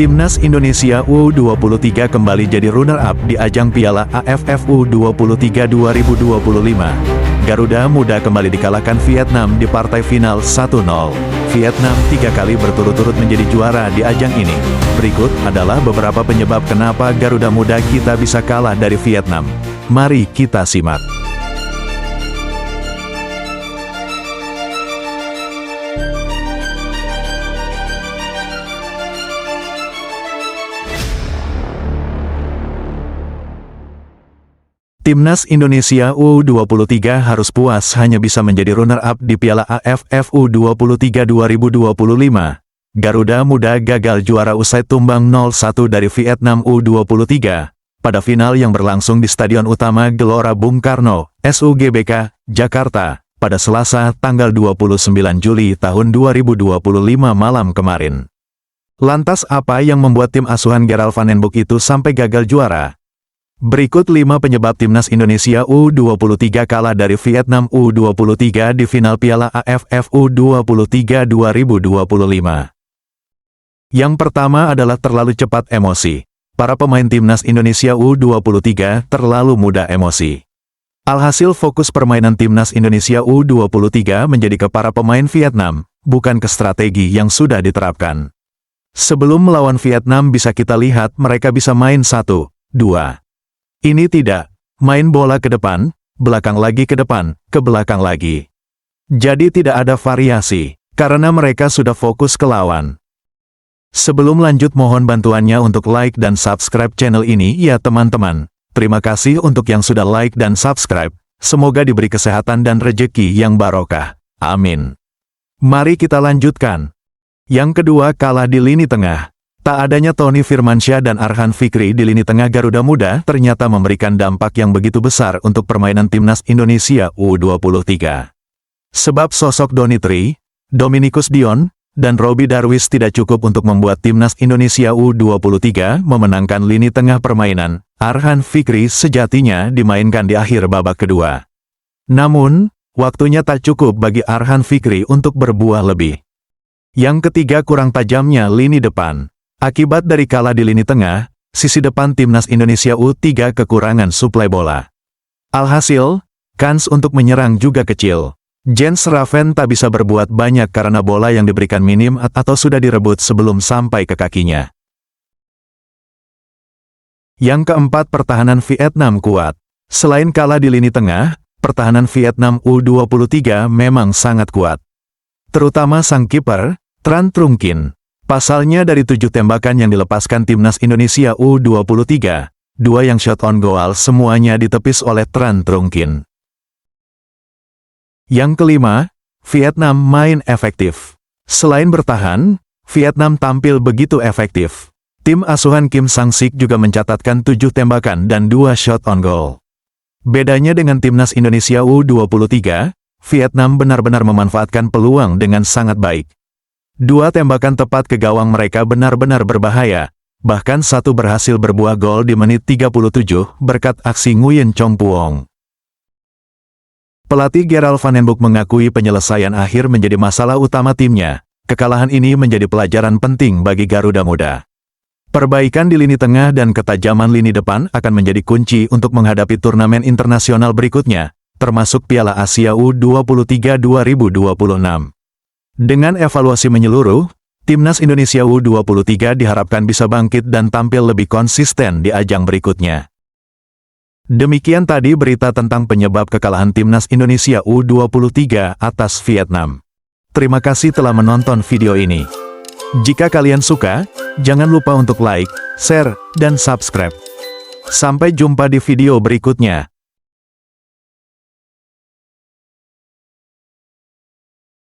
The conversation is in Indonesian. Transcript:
Timnas Indonesia U23 kembali jadi runner-up di ajang Piala AFF U23 2025. Garuda Muda kembali dikalahkan Vietnam di partai final 1-0. Vietnam 3 kali berturut-turut menjadi juara di ajang ini. Berikut adalah beberapa penyebab kenapa Garuda Muda kita bisa kalah dari Vietnam. Mari kita simak. Timnas Indonesia U23 harus puas hanya bisa menjadi runner-up di Piala AFF U23 2025. Garuda Muda gagal juara usai tumbang 0-1 dari Vietnam U23 pada final yang berlangsung di Stadion Utama Gelora Bung Karno, SUGBK, Jakarta, pada Selasa tanggal 29 Juli tahun 2025 malam kemarin. Lantas apa yang membuat tim asuhan Gerald Van den Boeck itu sampai gagal juara? Berikut 5 penyebab Timnas Indonesia U23 kalah dari Vietnam U23 di final Piala AFF U23 2025. Yang pertama adalah terlalu cepat emosi. Para pemain Timnas Indonesia U23 terlalu mudah emosi. Alhasil fokus permainan Timnas Indonesia U23 menjadi ke para pemain Vietnam, bukan ke strategi yang sudah diterapkan. Sebelum melawan Vietnam bisa kita lihat mereka bisa main 1, 2. Ini tidak, main bola ke depan, belakang lagi ke depan, ke belakang lagi. Jadi tidak ada variasi, karena mereka sudah fokus ke lawan. Sebelum lanjut mohon bantuannya untuk like dan subscribe channel ini ya teman-teman. Terima kasih untuk yang sudah like dan subscribe, semoga diberi kesehatan dan rejeki yang barokah. Amin. Mari kita lanjutkan. Yang kedua kalah di lini tengah. Tak adanya Tony Firmansyah dan Arhan Fikri di lini tengah Garuda Muda ternyata memberikan dampak yang begitu besar untuk permainan Timnas Indonesia U23. Sebab sosok Donny Tri, Dominikus Dion, dan Robby Darwish tidak cukup untuk membuat Timnas Indonesia U23 memenangkan lini tengah permainan. Arhan Fikri sejatinya dimainkan di akhir babak kedua. Namun, waktunya tak cukup bagi Arhan Fikri untuk berbuah lebih. Yang ketiga kurang tajamnya lini depan. Akibat dari kalah di lini tengah, sisi depan Timnas Indonesia U23 kekurangan suplai bola. Alhasil, kans untuk menyerang juga kecil. Jens Raven tak bisa berbuat banyak karena bola yang diberikan minim atau sudah direbut sebelum sampai ke kakinya. Yang keempat pertahanan Vietnam kuat. Selain kalah di lini tengah, pertahanan Vietnam U23 memang sangat kuat. Terutama sang kiper, Tran Trung Kinh. Pasalnya dari 7 tembakan yang dilepaskan Timnas Indonesia U23, 2 yang shot on goal semuanya ditepis oleh Tran Trung Kinh. Yang kelima, Vietnam main efektif. Selain bertahan, Vietnam tampil begitu efektif. Tim asuhan Kim Sang-sik juga mencatatkan 7 tembakan dan 2 shot on goal. Bedanya dengan Timnas Indonesia U23, Vietnam benar-benar memanfaatkan peluang dengan sangat baik. 2 tembakan tepat ke gawang mereka benar-benar berbahaya, bahkan 1 berhasil berbuah gol di menit 37 berkat aksi Nguyen Chong Puong. Pelatih Gerald Van den Boeck mengakui penyelesaian akhir menjadi masalah utama timnya. Kekalahan ini menjadi pelajaran penting bagi Garuda Muda. Perbaikan di lini tengah dan ketajaman lini depan akan menjadi kunci untuk menghadapi turnamen internasional berikutnya, termasuk Piala Asia U23 2026. Dengan evaluasi menyeluruh, Timnas Indonesia U23 diharapkan bisa bangkit dan tampil lebih konsisten di ajang berikutnya. Demikian tadi berita tentang penyebab kekalahan Timnas Indonesia U23 atas Vietnam. Terima kasih telah menonton video ini. Jika kalian suka, jangan lupa untuk like, share, dan subscribe. Sampai jumpa di video berikutnya.